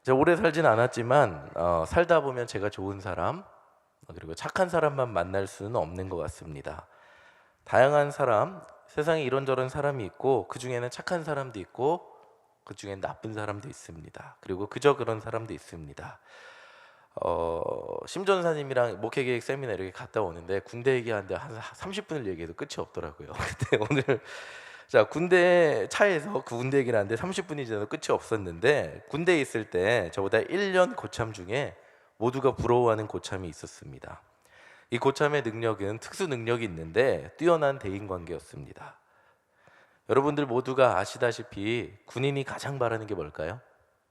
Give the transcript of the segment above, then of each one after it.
제가 오래 살진 않았지만 살다 보면 제가 좋은 사람 그리고 착한 사람만 만날 수는 없는 것 같습니다. 다양한 사람, 세상에 이런저런 사람이 있고 그 중에는 착한 사람도 있고 그 중엔 나쁜 사람도 있습니다. 그리고 그저 그런 사람도 있습니다. 심전사님이랑 목회계획 세미나 이렇게 갔다 오는데 군대 얘기하는데 한 30분을 얘기해도 끝이 없더라고요. 근데 오늘 자, 군대 차에서 그 군대 얘기를 하는데 30분이 지나도 끝이 없었는데, 군대에 있을 때 저보다 1년 고참 중에 모두가 부러워하는 고참이 있었습니다. 이 고참의 능력은 특수 능력이 있는데 뛰어난 대인관계였습니다. 여러분들 모두가 아시다시피 군인이 가장 바라는 게 뭘까요?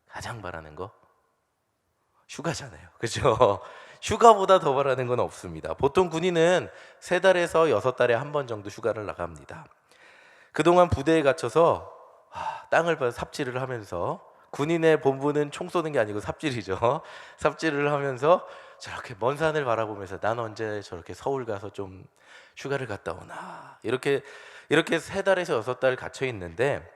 가장 바라는 거? 휴가잖아요. 그죠? 휴가보다 더 바라는 건 없습니다. 보통 군인은 3달에서 6달에 한 번 정도 휴가를 나갑니다. 그동안 부대에 갇혀서 땅을 삽질을 하면서, 군인의 본분은 총 쏘는 게 아니고 삽질이죠. 삽질을 하면서 저렇게 먼 산을 바라보면서 난 언제 저렇게 서울 가서 좀 휴가를 갔다 오나, 이렇게 3달에서 6달 갇혀 있는데,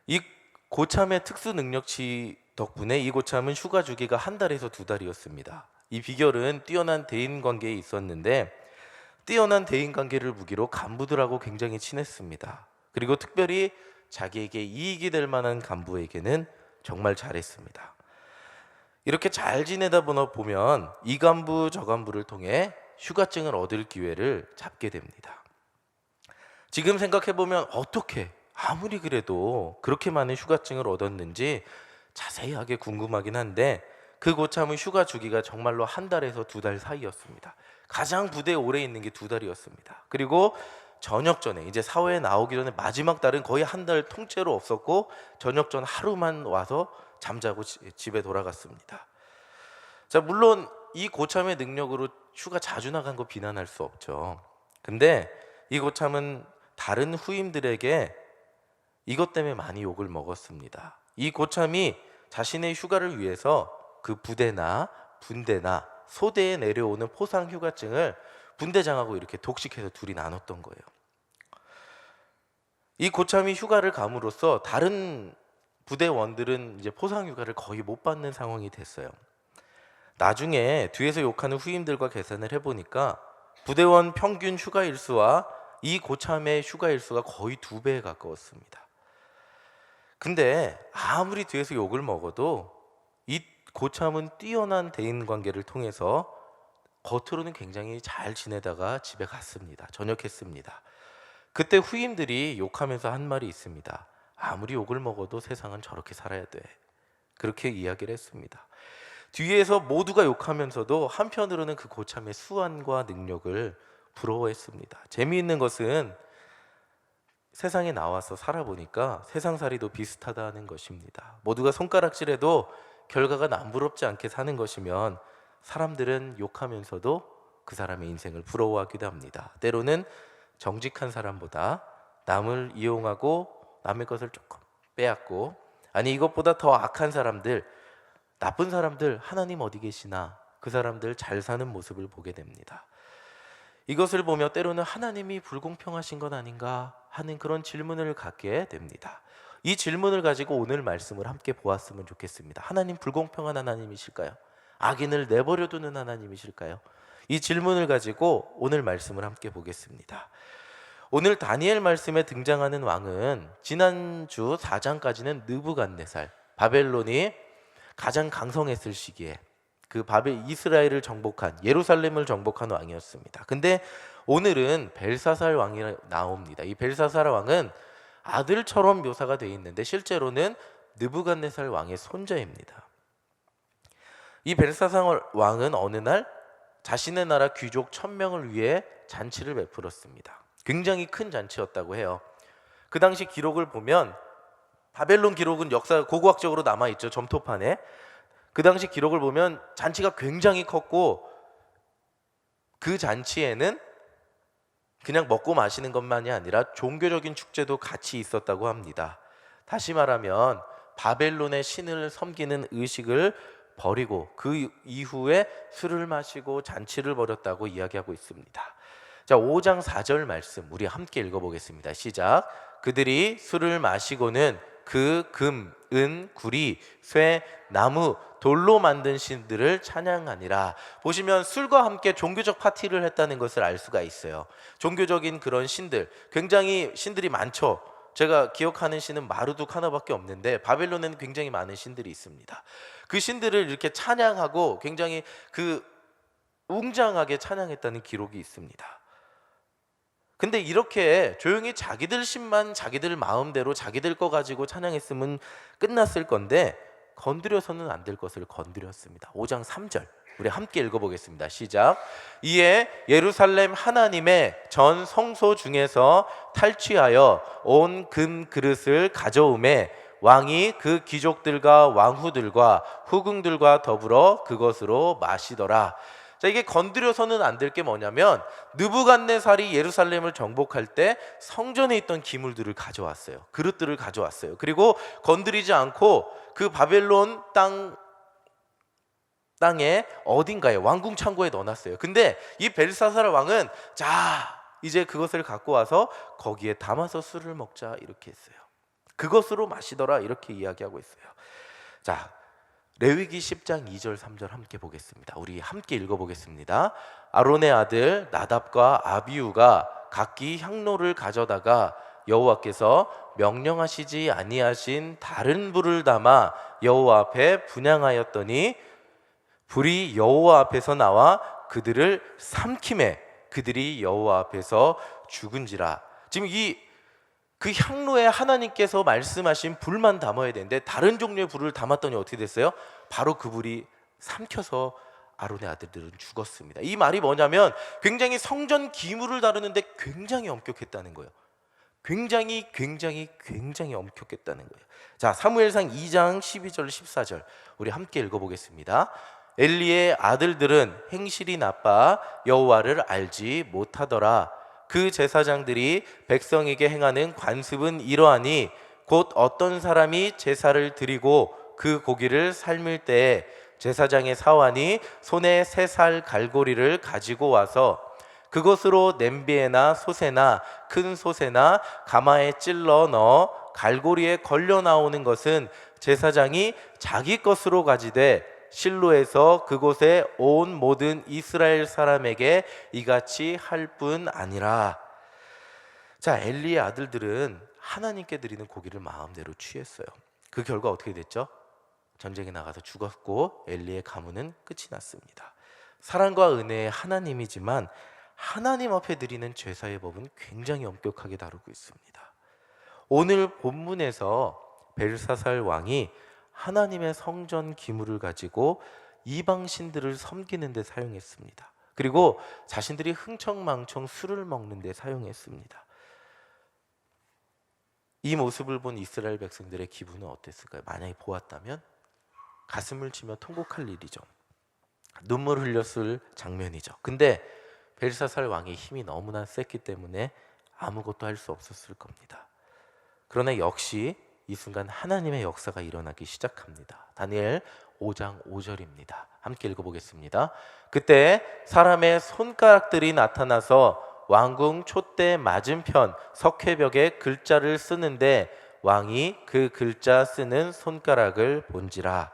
이 고참의 특수 능력치 덕분에 이 고참은 휴가 주기가 1달에서 2달이었습니다. 이 비결은 뛰어난 대인 관계에 있었는데, 뛰어난 대인 관계를 무기로 간부들하고 굉장히 친했습니다. 그리고 특별히 자기에게 이익이 될 만한 간부에게는 정말 잘했습니다. 이렇게 잘 지내다 보면 이 간부 저 간부를 통해 휴가증을 얻을 기회를 잡게 됩니다. 지금 생각해보면 어떻게 아무리 그래도 그렇게 많은 휴가증을 얻었는지 자세하게 궁금하긴 한데, 그 고참의 휴가 주기가 정말로 1달에서 2달 사이였습니다. 가장 부대에 오래 있는 게 2달이었습니다. 그리고 저녁 전에, 이제 사회에 나오기 전에 마지막 달은 거의 1달 통째로 없었고, 저녁 전 하루만 와서 잠자고 집에 돌아갔습니다. 자, 물론 이 고참의 능력으로 휴가 자주 나간 거 비난할 수 없죠. 근데 이 고참은 다른 후임들에게 이것 때문에 많이 욕을 먹었습니다. 이 고참이 자신의 휴가를 위해서 그 부대나 분대나 소대에 내려오는 포상 휴가증을 분대장하고 이렇게 독식해서 둘이 나눴던 거예요. 이 고참이 휴가를 감으로써 다른 부대원들은 이제 포상 휴가를 거의 못 받는 상황이 됐어요. 나중에 뒤에서 욕하는 후임들과 계산을 해보니까 부대원 평균 휴가 일수와 이 고참의 휴가 일수가 거의 2배에 가까웠습니다. 근데 아무리 뒤에서 욕을 먹어도 이 고참은 뛰어난 대인관계를 통해서 겉으로는 굉장히 잘 지내다가 집에 갔습니다. 전역했습니다. 그때 후임들이 욕하면서 한 말이 있습니다. 아무리 욕을 먹어도 세상은 저렇게 살아야 돼. 그렇게 이야기를 했습니다. 뒤에서 모두가 욕하면서도 한편으로는 그 고참의 수완과 능력을 부러워했습니다. 재미있는 것은 세상에 나와서 살아보니까 세상살이도 비슷하다는 것입니다. 모두가 손가락질해도 결과가 남부럽지 않게 사는 것이면 사람들은 욕하면서도 그 사람의 인생을 부러워하기도 합니다. 때로는 정직한 사람보다 남을 이용하고 남의 것을 조금 빼앗고, 아니 이것보다 더 악한 사람들, 나쁜 사람들 하나님 어디 계시나, 그 사람들 잘 사는 모습을 보게 됩니다. 이것을 보며 때로는 하나님이 불공평하신 건 아닌가 하는 그런 질문을 갖게 됩니다. 이 질문을 가지고 오늘 말씀을 함께 보았으면 좋겠습니다. 하나님 불공평한 하나님이실까요? 악인을 내버려 두는 하나님이실까요? 이 질문을 가지고 오늘 말씀을 함께 보겠습니다. 오늘 다니엘 말씀에 등장하는 왕은 지난주 4장까지는 느부갓네살, 바벨론이 가장 강성했을 시기에 그 이스라엘을 정복한, 예루살렘을 정복한 왕이었습니다. 근데 오늘은 벨사살 왕이 나옵니다. 이 벨사살 왕은 아들처럼 묘사가 되어 있는데 실제로는 느부갓네살 왕의 손자입니다. 이 벨사살 왕은 어느 날 자신의 나라 귀족 1000명을 위해 잔치를 베풀었습니다. 굉장히 큰 잔치였다고 해요. 그 당시 기록을 보면, 바벨론 기록은 역사 고고학적으로 남아있죠. 점토판에. 그 당시 기록을 보면 잔치가 굉장히 컸고, 그 잔치에는 그냥 먹고 마시는 것만이 아니라 종교적인 축제도 같이 있었다고 합니다. 다시 말하면 바벨론의 신을 섬기는 의식을 버리고 그 이후에 술을 마시고 잔치를 벌였다고 이야기하고 있습니다. 자, 5장 4절 말씀 우리 함께 읽어보겠습니다. 시작. 그들이 술을 마시고는 그 금, 은, 구리, 쇠, 나무, 돌로 만든 신들을 찬양하니라. 보시면 술과 함께 종교적 파티를 했다는 것을 알 수가 있어요. 종교적인 그런 신들, 굉장히 신들이 많죠. 제가 기억하는 신은 마르둑 하나밖에 없는데 바벨론에는 굉장히 많은 신들이 있습니다. 그 신들을 이렇게 찬양하고 굉장히 웅장하게 찬양했다는 기록이 있습니다. 근데 이렇게 조용히 자기들 신만 자기들 마음대로 자기들 거 가지고 찬양했으면 끝났을 건데 건드려서는 안 될 것을 건드렸습니다. 5장 3절 우리 함께 읽어보겠습니다. 시작. 이에 예루살렘 하나님의 전 성소 중에서 탈취하여 온 금 그릇을 가져오매 왕이 그 귀족들과 왕후들과 후궁들과 더불어 그것으로 마시더라. 자, 이게 건드려서는 안 될 게 뭐냐면 느부갓네살이 예루살렘을 정복할 때 성전에 있던 기물들을 가져왔어요. 그릇들을 가져왔어요. 그리고 건드리지 않고 그 바벨론 땅에 어딘가에 왕궁 창고에 넣어놨어요. 근데 이 벨사살 왕은 자 이제 그것을 갖고 와서 거기에 담아서 술을 먹자 이렇게 했어요. 그것으로 마시더라 이렇게 이야기하고 있어요. 자, 레위기 10장 2절 3절 함께 보겠습니다. 우리 함께 읽어보겠습니다. 아론의 아들 나답과 아비후가 각기 향로를 가져다가 여호와께서 명령하시지 아니하신 다른 불을 담아 여호와 앞에 분향하였더니 불이 여호와 앞에서 나와 그들을 삼키매 그들이 여호와 앞에서 죽은지라. 지금 그 향로에 하나님께서 말씀하신 불만 담아야 되는데 다른 종류의 불을 담았더니 어떻게 됐어요? 바로 그 불이 삼켜서 아론의 아들들은 죽었습니다. 이 말이 뭐냐면 굉장히 성전 기물을 다루는데 굉장히 엄격했다는 거예요. 굉장히 엄격했다는 거예요. 자, 사무엘상 2장 12절 14절 우리 함께 읽어보겠습니다. 엘리의 아들들은 행실이 나빠 여호와를 알지 못하더라. 그 제사장들이 백성에게 행하는 관습은 이러하니 곧 어떤 사람이 제사를 드리고 그 고기를 삶을 때에 제사장의 사환이 손에 3살 갈고리를 가지고 와서 그것으로 냄비에나 솥에나 큰 솥에나 가마에 찔러 넣어 갈고리에 걸려 나오는 것은 제사장이 자기 것으로 가지되 실로에서 그곳에 온 모든 이스라엘 사람에게 이같이 할 뿐 아니라. 자, 엘리의 아들들은 하나님께 드리는 고기를 마음대로 취했어요. 그 결과 어떻게 됐죠? 전쟁에 나가서 죽었고 엘리의 가문은 끝이 났습니다. 사랑과 은혜의 하나님이지만 하나님 앞에 드리는 제사의 법은 굉장히 엄격하게 다루고 있습니다. 오늘 본문에서 벨사살 왕이 하나님의 성전 기물을 가지고 이방 신들을 섬기는 데 사용했습니다. 그리고 자신들이 흥청망청 술을 먹는 데 사용했습니다. 이 모습을 본 이스라엘 백성들의 기분은 어땠을까요? 만약에 보았다면 가슴을 치며 통곡할 일이죠. 눈물 흘렸을 장면이죠. 근데 벨사살 왕의 힘이 너무나 셌기 때문에 아무것도 할 수 없었을 겁니다. 그러나 역시 이 순간 하나님의 역사가 일어나기 시작합니다. 다니엘 5장 5절입니다. 함께 읽어보겠습니다. 그때 사람의 손가락들이 나타나서 왕궁 촛대 맞은편 석회벽에 글자를 쓰는데 왕이 그 글자 쓰는 손가락을 본지라.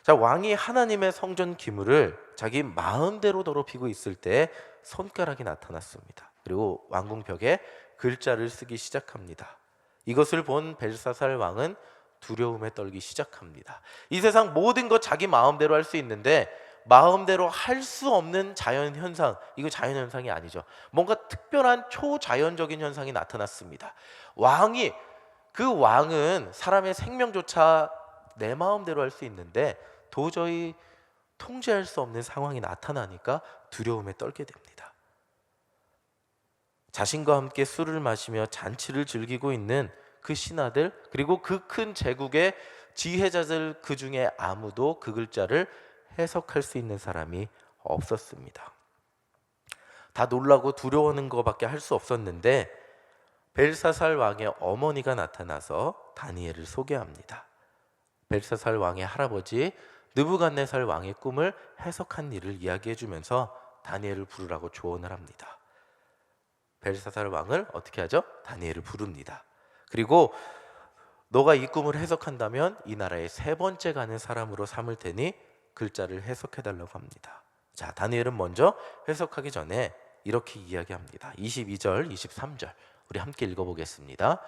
자, 왕이 하나님의 성전 기물을 자기 마음대로 더럽히고 있을 때 손가락이 나타났습니다. 그리고 왕궁 벽에 글자를 쓰기 시작합니다. 이것을 본 벨사살 왕은 두려움에 떨기 시작합니다. 이 세상 모든 것 자기 마음대로 할 수 있는데 마음대로 할 수 없는 자연현상, 이거 자연현상이 아니죠. 뭔가 특별한 초자연적인 현상이 나타났습니다. 그 왕은 사람의 생명조차 내 마음대로 할 수 있는데 도저히 통제할 수 없는 상황이 나타나니까 두려움에 떨게 됩니다. 자신과 함께 술을 마시며 잔치를 즐기고 있는 그 신하들, 그리고 그 큰 제국의 지혜자들, 그 중에 아무도 그 글자를 해석할 수 있는 사람이 없었습니다. 다 놀라고 두려워하는 것밖에 할 수 없었는데 벨사살 왕의 어머니가 나타나서 다니엘을 소개합니다. 벨사살 왕의 할아버지 느부갓네살 왕의 꿈을 해석한 일을 이야기해 주면서 다니엘을 부르라고 조언을 합니다. 벨사살 왕을 어떻게 하죠? 다니엘을 부릅니다. 그리고 너가 이 꿈을 해석한다면 이 나라의 세 번째 가는 사람으로 삼을 테니 글자를 해석해 달라고 합니다. 자, 다니엘은 먼저 해석하기 전에 이렇게 이야기합니다. 22절, 23절 우리 함께 읽어보겠습니다.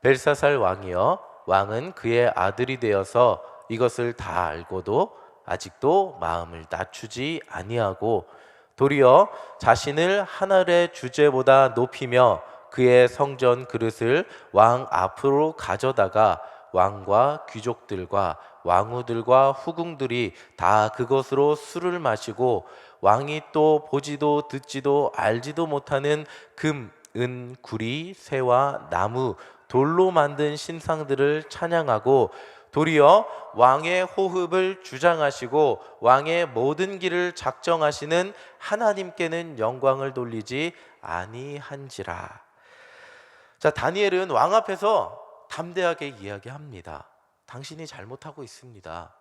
벨사살 왕이여, 왕은 그의 아들이 되어서 이것을 다 알고도 아직도 마음을 낮추지 아니하고 도리어 자신을 하늘의 주제보다 높이며 그의 성전 그릇을 왕 앞으로 가져다가 왕과 귀족들과 왕후들과 후궁들이 다 그것으로 술을 마시고 왕이 또 보지도 듣지도 알지도 못하는 금, 은, 구리, 새와 나무, 돌로 만든 신상들을 찬양하고 도리어 왕의 호흡을 주장하시고 왕의 모든 길을 작정하시는 하나님께는 영광을 돌리지 아니한지라. 자, 다니엘은 왕 앞에서 담대하게 이야기합니다. 당신이 잘못하고 있습니다.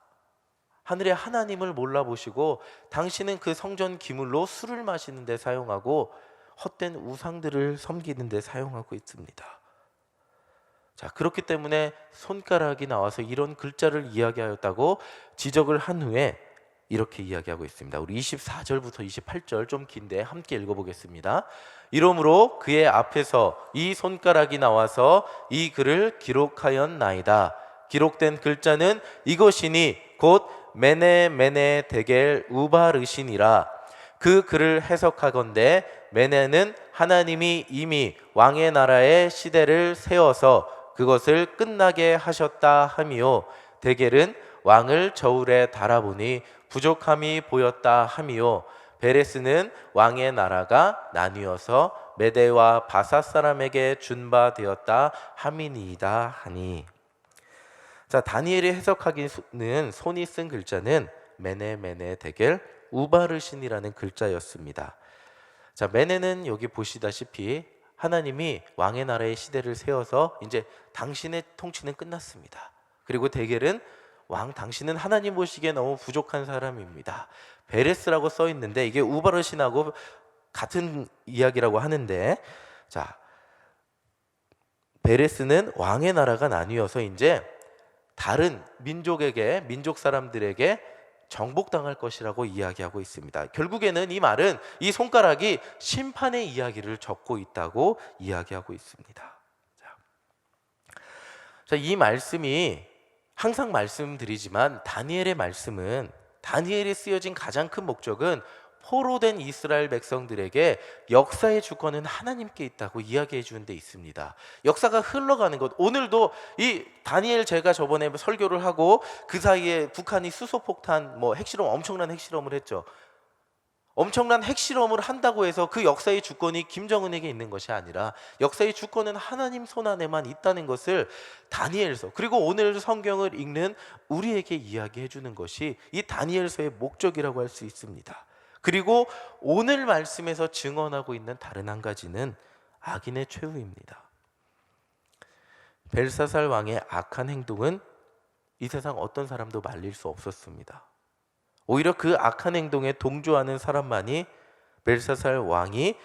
하늘의 하나님을 몰라보시고 당신은 그 성전 기물로 술을 마시는 데 사용하고 헛된 우상들을 섬기는 데 사용하고 있습니다. 자, 그렇기 때문에 손가락이 나와서 이런 글자를 이야기하였다고 지적을 한 후에 이렇게 이야기하고 있습니다. 우리 24절부터 28절 좀 긴데 함께 읽어보겠습니다. 이러므로 그의 앞에서 이 손가락이 나와서 이 글을 기록하였나이다. 기록된 글자는 이것이니 곧 메네 메네 데겔 우바르시니라. 그 글을 해석하건대 메네는 하나님이 이미 왕의 나라의 시대를 세워서 그것을 끝나게 하셨다 함이요, 데겔은 왕을 저울에 달아보니 부족함이 보였다 함이요, 베레스는 왕의 나라가 나뉘어서 메대와 바사 사람에게 준바되었다 함이니이다 하니. 자, 다니엘이 해석하기는 손이 쓴 글자는 메네 메네 데겔 우바르신이라는 글자였습니다. 자, 메네는 여기 보시다시피 하나님이 왕의 나라의 시대를 세워서 이제 당신의 통치는 끝났습니다. 그리고 데겔은 왕 당신은 하나님 보시기에 너무 부족한 사람입니다. 베레스라고 써 있는데 이게 우바르신하고 같은 이야기라고 하는데, 자, 베레스는 왕의 나라가 나뉘어서 이제 다른 민족에게, 민족 사람들에게 정복당할 것이라고 이야기하고 있습니다. 결국에는 이 말은 이 손가락이 심판의 이야기를 적고 있다고 이야기하고 있습니다. 자, 이 말씀이 항상 말씀드리지만 다니엘의 말씀은, 다니엘이 쓰여진 가장 큰 목적은 포로된 이스라엘 백성들에게 역사의 주권은 하나님께 있다고 이야기해 주는 데 있습니다. 역사가 흘러가는 것, 오늘도 이 다니엘, 제가 저번에 설교를 하고 그 사이에 북한이 수소폭탄 핵실험, 엄청난 핵실험을 했죠. 엄청난 핵실험을 한다고 해서 그 역사의 주권이 김정은에게 있는 것이 아니라 역사의 주권은 하나님 손 안에만 있다는 것을 다니엘서, 그리고 오늘 성경을 읽는 우리에게 이야기해 주는 것이 이 다니엘서의 목적이라고 할 수 있습니다. 그리고 오늘 말씀에서 증언하고 있는 다른 한 가지는 악인의 최후입니다. 벨사살 왕의 악한 행동은 이 세상 어떤 사람도 말릴 수 없었습니다. 오히려 그 악한 행동에 동조하는 사람만이 벨사살 왕의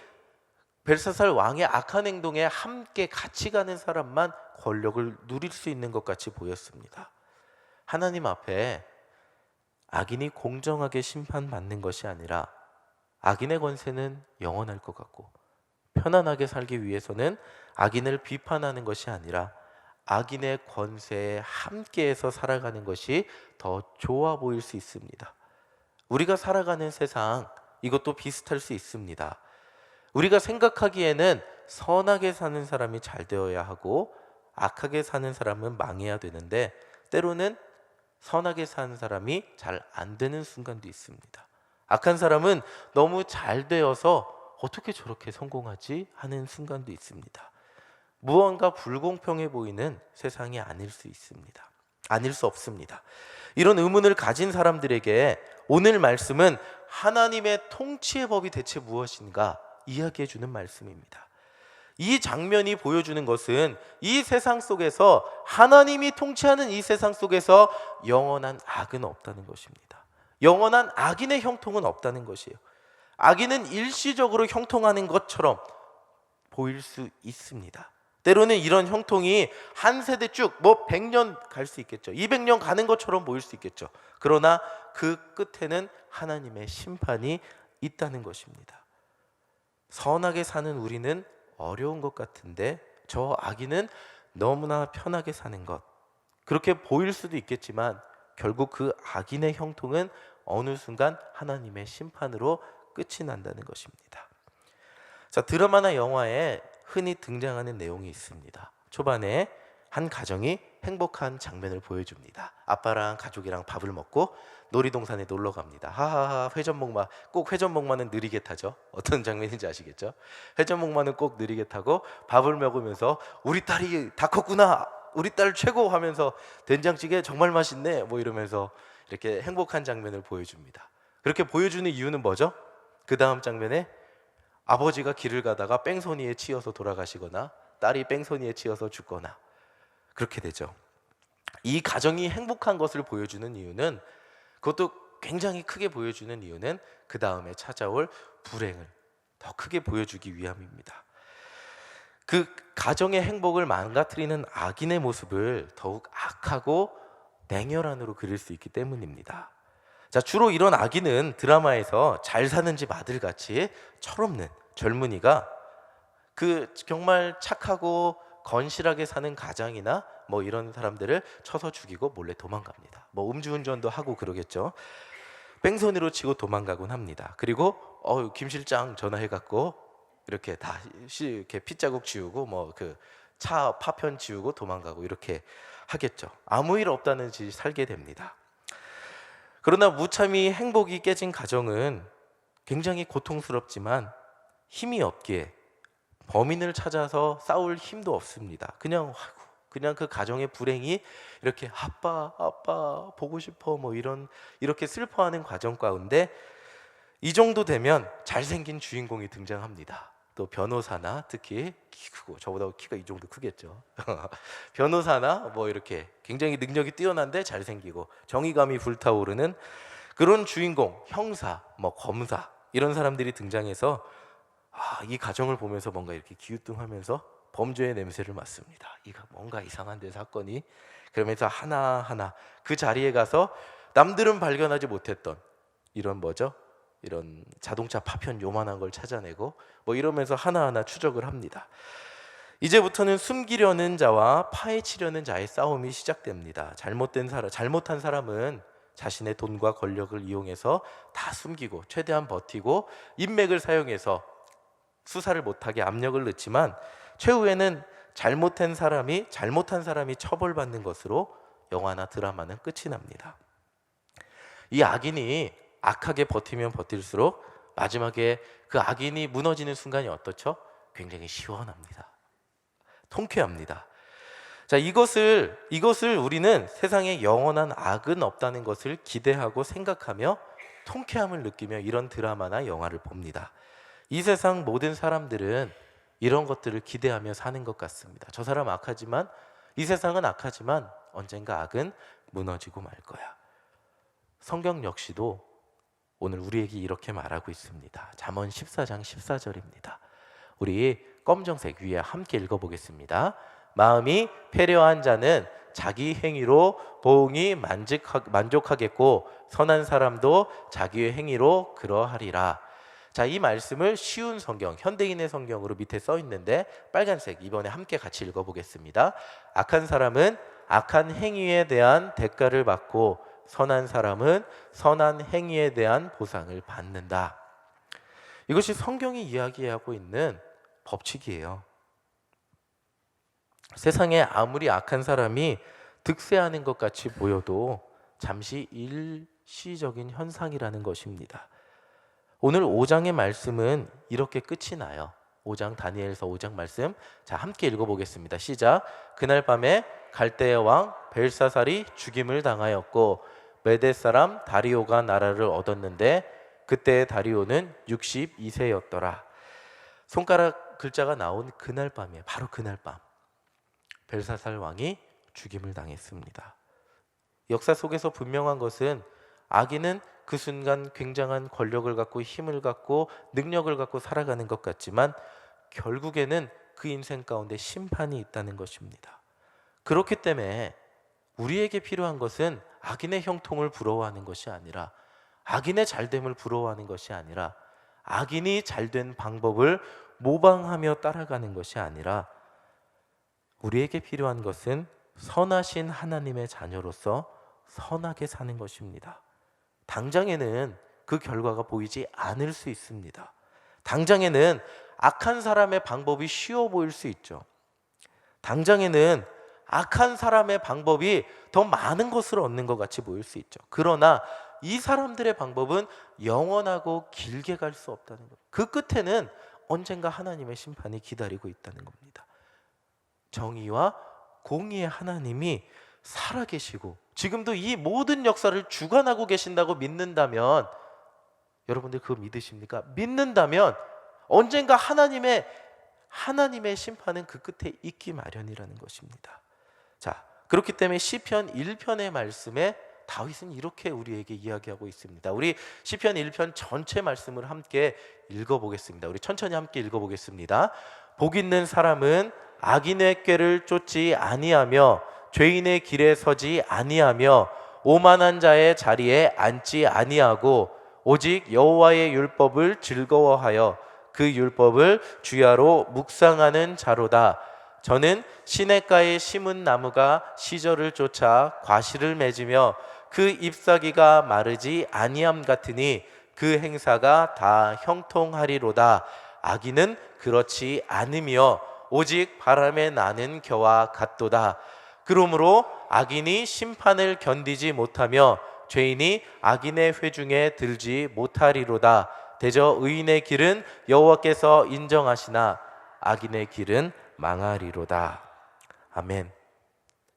악한 행동에 함께 같이 가는 사람만 권력을 누릴 수 있는 것 같이 보였습니다. 하나님 앞에 악인이 공정하게 심판받는 것이 아니라 악인의 권세는 영원할 것 같고, 편안하게 살기 위해서는 악인을 비판하는 것이 아니라 악인의 권세에 함께해서 살아가는 것이 더 좋아 보일 수 있습니다. 우리가 살아가는 세상, 이것도 비슷할 수 있습니다. 우리가 생각하기에는 선하게 사는 사람이 잘 되어야 하고 악하게 사는 사람은 망해야 되는데, 때로는 선하게 사는 사람이 잘 안 되는 순간도 있습니다. 악한 사람은 너무 잘 되어서 어떻게 저렇게 성공하지 하는 순간도 있습니다. 무언가 불공평해 보이는 세상이 아닐 수 있습니다. 아닐 수 없습니다. 이런 의문을 가진 사람들에게 오늘 말씀은 하나님의 통치의 법이 대체 무엇인가 이야기해 주는 말씀입니다. 이 장면이 보여주는 것은 이 세상 속에서, 하나님이 통치하는 이 세상 속에서 영원한 악은 없다는 것입니다. 영원한 악인의 형통은 없다는 것이에요. 악인은 일시적으로 형통하는 것처럼 보일 수 있습니다. 때로는 이런 형통이 한 세대 쭉 뭐 100년 갈 수 있겠죠. 200년 가는 것처럼 보일 수 있겠죠. 그러나 그 끝에는 하나님의 심판이 있다는 것입니다. 선하게 사는 우리는 어려운 것 같은데 저 악인은 너무나 편하게 사는 것, 그렇게 보일 수도 있겠지만 결국 그 악인의 형통은 어느 순간 하나님의 심판으로 끝이 난다는 것입니다. 자, 드라마나 영화에 흔히 등장하는 내용이 있습니다. 초반에 한 가정이 행복한 장면을 보여줍니다. 아빠랑 가족이랑 밥을 먹고 놀이동산에 놀러 갑니다. 하하하, 회전목마. 꼭 회전목마는 느리게 타죠. 어떤 장면인지 아시겠죠? 회전목마는 꼭 느리게 타고 밥을 먹으면서 우리 딸이 다 컸구나, 우리 딸 최고 하면서 된장찌개 정말 맛있네 뭐 이러면서 이렇게 행복한 장면을 보여줍니다. 그렇게 보여주는 이유는 뭐죠? 그 다음 장면에 아버지가 길을 가다가 뺑소니에 치여서 돌아가시거나 딸이 뺑소니에 치여서 죽거나 그렇게 되죠. 이 가정이 행복한 것을 보여주는 이유는, 그것도 굉장히 크게 보여주는 이유는 그 다음에 찾아올 불행을 더 크게 보여주기 위함입니다. 그 가정의 행복을 망가뜨리는 악인의 모습을 더욱 악하고 냉혈한으로 그릴 수 있기 때문입니다. 자, 주로 이런 악인은 드라마에서 잘 사는 집 아들같이 철없는 젊은이가 그 정말 착하고 건실하게 사는 가장이나 뭐 이런 사람들을 쳐서 죽이고 몰래 도망갑니다. 뭐 음주운전도 하고 그러겠죠. 뺑소니로 치고 도망가곤 합니다. 그리고 김 실장 전화해갖고 이렇게 다 이렇게 핏자국 지우고 뭐 그 차 파편 지우고 도망가고 이렇게 하겠죠. 아무 일 없다는 듯이 살게 됩니다. 그러나 무참히 행복이 깨진 가정은 굉장히 고통스럽지만 힘이 없기에 범인을 찾아서 싸울 힘도 없습니다. 그냥 그 가정의 불행이 이렇게 아빠 보고 싶어 뭐 이렇게 슬퍼하는 과정 가운데 이 정도 되면 잘생긴 주인공이 등장합니다. 또 변호사나, 특히 키 크고, 저보다 키가 이 정도 크겠죠. 변호사나 뭐 이렇게 굉장히 능력이 뛰어난데 잘생기고 정의감이 불타오르는 그런 주인공, 형사, 뭐 검사 이런 사람들이 등장해서 이 가정을 보면서 뭔가 이렇게 기우뚱하면서 범죄의 냄새를 맡습니다. 이거 뭔가 이상한데 사건이. 그러면서 하나하나 그 자리에 가서 남들은 발견하지 못했던 이런 이런 자동차 파편 요만한 걸 찾아내고 뭐 이러면서 하나하나 추적을 합니다. 이제부터는 숨기려는 자와 파헤치려는 자의 싸움이 시작됩니다. 잘못한 사람은 자신의 돈과 권력을 이용해서 다 숨기고 최대한 버티고 인맥을 사용해서 수사를 못하게 압력을 넣지만 최후에는 잘못한 사람이 처벌받는 것으로 영화나 드라마는 끝이 납니다. 이 악인이 악하게 버티면 버틸수록 마지막에 그 악인이 무너지는 순간이 어떻죠? 굉장히 시원합니다. 통쾌합니다. 자, 이것을 우리는 세상에 영원한 악은 없다는 것을 기대하고 생각하며 통쾌함을 느끼며 이런 드라마나 영화를 봅니다. 이 세상 모든 사람들은 이런 것들을 기대하며 사는 것 같습니다. 저 사람 악하지만, 이 세상은 악하지만 언젠가 악은 무너지고 말 거야. 성경 역시도 오늘 우리에게 이렇게 말하고 있습니다. 잠언 14장 14절입니다. 우리 검정색 위에 함께 읽어보겠습니다. 마음이 패려한 자는 자기 행위로 보응이 만족하겠고 선한 사람도 자기의 행위로 그러하리라. 자, 이 말씀을 쉬운 성경, 현대인의 성경으로 밑에 써 있는데 빨간색, 이번에 함께 같이 읽어보겠습니다. 악한 사람은 악한 행위에 대한 대가를 받고 선한 사람은 선한 행위에 대한 보상을 받는다. 이것이 성경이 이야기하고 있는 법칙이에요. 세상에 아무리 악한 사람이 득세하는 것 같이 보여도 잠시 일시적인 현상이라는 것입니다. 오늘 5장의 말씀은 이렇게 끝이 나요. 5장, 다니엘서 5장 말씀, 자, 함께 읽어보겠습니다. 시작. 그날 밤에 갈대의 왕 벨사살이 죽임을 당하였고 메대 사람 다리오가 나라를 얻었는데 그때 다리오는 62세였더라. 손가락 글자가 나온 그날 밤이에요. 바로 그날 밤 벨사살 왕이 죽임을 당했습니다. 역사 속에서 분명한 것은 악인은 그 순간 굉장한 권력을 갖고 힘을 갖고 능력을 갖고 살아가는 것 같지만 결국에는 그 인생 가운데 심판이 있다는 것입니다. 그렇기 때문에 우리에게 필요한 것은 악인의 형통을 부러워하는 것이 아니라, 악인의 잘됨을 부러워하는 것이 아니라, 악인이 잘된 방법을 모방하며 따라가는 것이 아니라, 우리에게 필요한 것은 선하신 하나님의 자녀로서 선하게 사는 것입니다. 당장에는 그 결과가 보이지 않을 수 있습니다. 당장에는 악한 사람의 방법이 쉬워 보일 수 있죠. 당장에는 악한 사람의 방법이 더 많은 것을 얻는 것 같이 보일 수 있죠. 그러나 이 사람들의 방법은 영원하고 길게 갈 수 없다는 것. 그 끝에는 언젠가 하나님의 심판이 기다리고 있다는 겁니다. 정의와 공의의 하나님이 살아계시고 지금도 이 모든 역사를 주관하고 계신다고 믿는다면, 여러분들 그거 믿으십니까? 믿는다면 언젠가 하나님의 심판은 그 끝에 있기 마련이라는 것입니다. 자, 그렇기 때문에 시편 1편의 말씀에 다윗은 이렇게 우리에게 이야기하고 있습니다. 우리 시편 1편 전체 말씀을 함께 읽어보겠습니다. 우리 천천히 함께 읽어보겠습니다. 복 있는 사람은 악인의 꾀를 쫓지 아니하며 죄인의 길에 서지 아니하며 오만한 자의 자리에 앉지 아니하고 오직 여호와의 율법을 즐거워하여 그 율법을 주야로 묵상하는 자로다. 저는 시냇가에 심은 나무가 시절을 쫓아 과실을 맺으며 그 잎사귀가 마르지 아니함 같으니 그 행사가 다 형통하리로다. 악인은 그렇지 않으며 오직 바람에 나는 겨와 같도다. 그러므로 악인이 심판을 견디지 못하며 죄인이 악인의 회중에 들지 못하리로다. 대저 의인의 길은 여호와께서 인정하시나 악인의 길은 망하리로다. 아멘.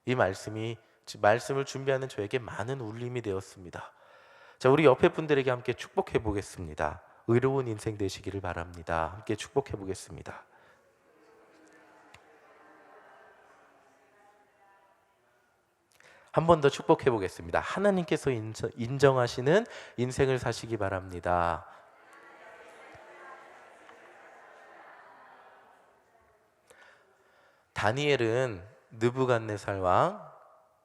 이 말씀을 준비하는 저에게 많은 울림이 되었습니다. 자, 우리 옆에 분들에게 함께 축복해 보겠습니다. 의로운 인생 되시기를 바랍니다. 함께 축복해 보겠습니다. 한 번 더 축복해 보겠습니다. 하나님께서 인정하시는 인생을 사시기 바랍니다. 다니엘은 느부갓네살 왕,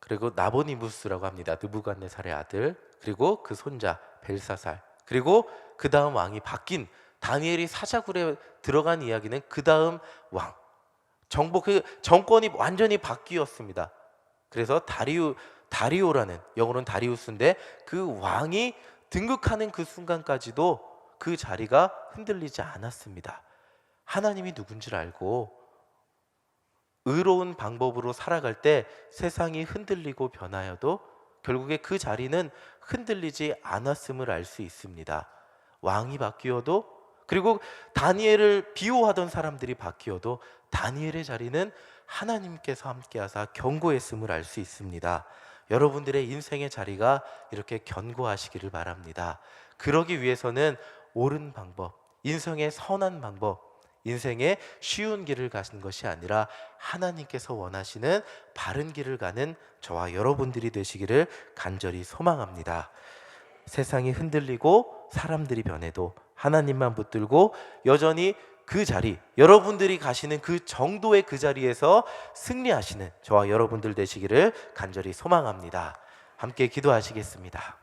그리고 나보니무스라고 합니다. 느부갓네살의 아들, 그리고 그 손자 벨사살, 그리고 그 다음 왕이 바뀐, 다니엘이 사자굴에 들어간 이야기는 그 다음 왕, 그 정권이 완전히 바뀌었습니다. 그래서 다리오라는, 영어로는 다리우스인데, 그 왕이 등극하는 그 순간까지도 그 자리가 흔들리지 않았습니다. 하나님이 누군지를 알고 의로운 방법으로 살아갈 때 세상이 흔들리고 변하여도 결국에 그 자리는 흔들리지 않았음을 알 수 있습니다. 왕이 바뀌어도, 그리고 다니엘을 비호하던 사람들이 바뀌어도 다니엘의 자리는 하나님께서 함께하사 견고했음을 알 수 있습니다. 여러분들의 인생의 자리가 이렇게 견고하시기를 바랍니다. 그러기 위해서는 옳은 방법, 인생의 선한 방법, 인생의 쉬운 길을 가는 것이 아니라 하나님께서 원하시는 바른 길을 가는 저와 여러분들이 되시기를 간절히 소망합니다. 세상이 흔들리고 사람들이 변해도 하나님만 붙들고 여전히 그 자리, 여러분들이 가시는 그 정도의 그 자리에서 승리하시는 저와 여러분들 되시기를 간절히 소망합니다. 함께 기도하시겠습니다.